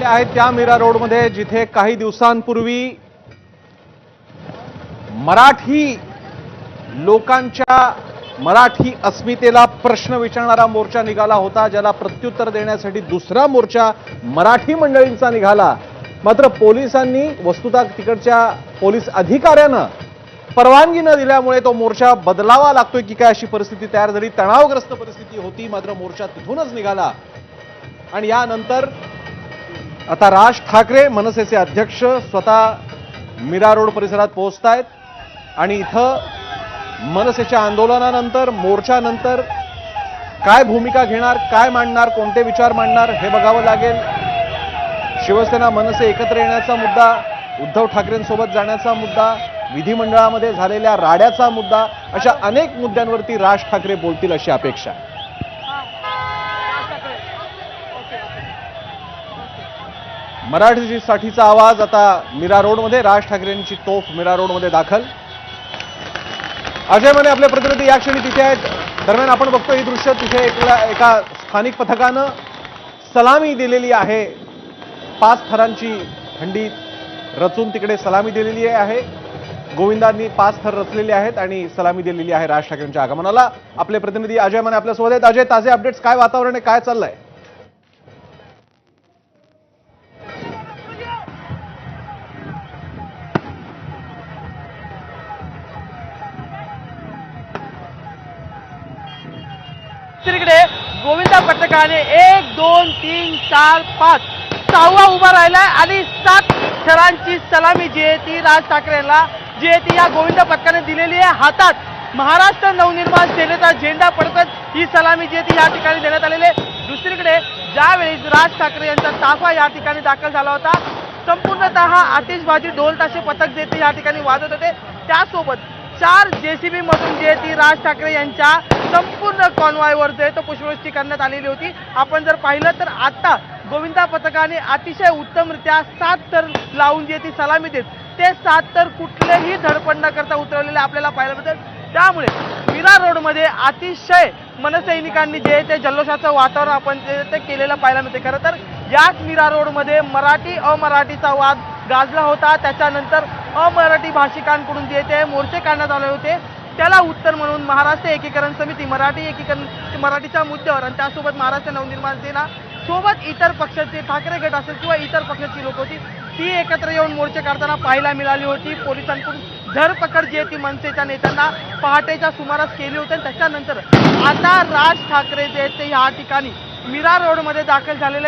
आहेत त्या मीरा रोडमध्ये जिथे काही दिवसांपूर्वी मराठी लोकांच्या मराठी अस्मितेला प्रश्न विचारणारा मोर्चा निघाला होता, ज्याला प्रत्युत्तर देण्यासाठी दुसरा मोर्चा मराठी मंडळींचा निघाला। मात्र पोलिसांनी वस्तुतः तिकडच्या पोलीस अधिकाऱ्यानं परवानगी न दिल्यामुळे तो मोर्चा बदलावा लागतोय की काय अशी परिस्थिती तयार झाली। तणावग्रस्त परिस्थिती होती, मात्र मोर्चा तिथूनच निघाला आणि यानंतर आता राज ठाकरे मनसेचे अध्यक्ष स्वतः मीरा रोड परिसरात पोहोचतायत आणि इथं मनसेच्या आंदोलनानंतर मोर्चानंतर काय भूमिका घेणार, काय मांडणार, कोणते विचार मांडणार हे बघावं लागेल। शिवसेना मनसे एकत्र येण्याचा मुद्दा, उद्धव ठाकरेंसोबत जाण्याचा मुद्दा, विधिमंडळामध्ये झालेल्या राड्याचा मुद्दा, अशा अनेक मुद्द्यांवरती राज ठाकरे बोलतील अशी अपेक्षा आहे। मराठीसाठीचा आवाज आता मीरा रोडमध्ये, राज ठाकरेंची तोफ मीरा रोडमध्ये दाखल। अजय माने आपले प्रतिनिधी या क्षणी तिथे आहेत। दरम्यान आपण बघतो ही दृश्य, तिथे एका स्थानिक पथकानं सलामी दिलेली आहे, 5 थरांची हंडी रचून तिकडे सलामी दिलेली आहे। गोविंदांनी 5 थर रचलेले आहेत आणि सलामी दिलेली आहे राज ठाकरेंच्या आगमनाला। आपले प्रतिनिधी अजय माने आपल्यासोबत आहेत। अजय, ताजे अपडेट्स, काय वातावरण आहे, काय चाललंय? दुसरीकडे गोविंदा पथकाने 1 2 3 4 5 6वा उभा राहिलाय आणि 7 थरांची सलामी जी आहे ती राज ठाकरेंना जी आहे ती या गोविंदा पथकाने दिलेली आहे। हातात महाराष्ट्र नवनिर्माण सेनेचा झेंडा फडकत ही सलामी जी आहे ती या ठिकाणी देण्यात आलेली आहे। दुसरीकडे ज्यावेळी राज ठाकरे यांचा ताफा या ठिकाणी दाखल झाला होता, संपूर्णतः आतिषबाजी ढोल ताशे पथक जे ते या ठिकाणी वाजत होते, त्यासोबत 4 JCB मधून जे ती राज ठाकरे यांच्या संपूर्ण कॉन्वॉयवर जे तो पुष्पवृष्टी करण्यात आलेली होती। आपण जर पाहिलं तर आता गोविंदा पथकाने अतिशय उत्तमरित्या 7 थर लावून जे ती सलामी देत, ते 7 थर कुठलेही धडपड न करता उतरवलेले आपल्याला पाहायला मिळतात। त्यामुळे मीरा रोडमध्ये अतिशय मनसैनिकांनी जे ते जल्लोषाचं वातावरण आपण ते केलेलं पाहायला मिळते। खरं तर याच मीरा रोडमध्ये मराठी अमराठीचा वाद गाजला होता, त्याच्यानंतर अमराठी भाषिकांकडून जे ते मोर्चे काढण्यात आले होते, त्याला उत्तर म्हणून महाराष्ट्र एकीकरण समिती मराठीच्या मुद्द्यावर आणि त्यासोबत महाराष्ट्र नवनिर्माण सेना सोबत इतर पक्षाचे ठाकरे गट असेल किंवा इतर पक्षाची लोक होती, ती एकत्र येऊन मोर्चे काढताना पाहायला मिळाली होती। पोलिसांकडून धरपकड जी ती मनसेच्या नेत्यांना पहाटेच्या सुमारास केली होती आणि त्याच्यानंतर आता राज ठाकरे जे ते या ठिकाणी मीरा रोडमध्ये दाखल झालेले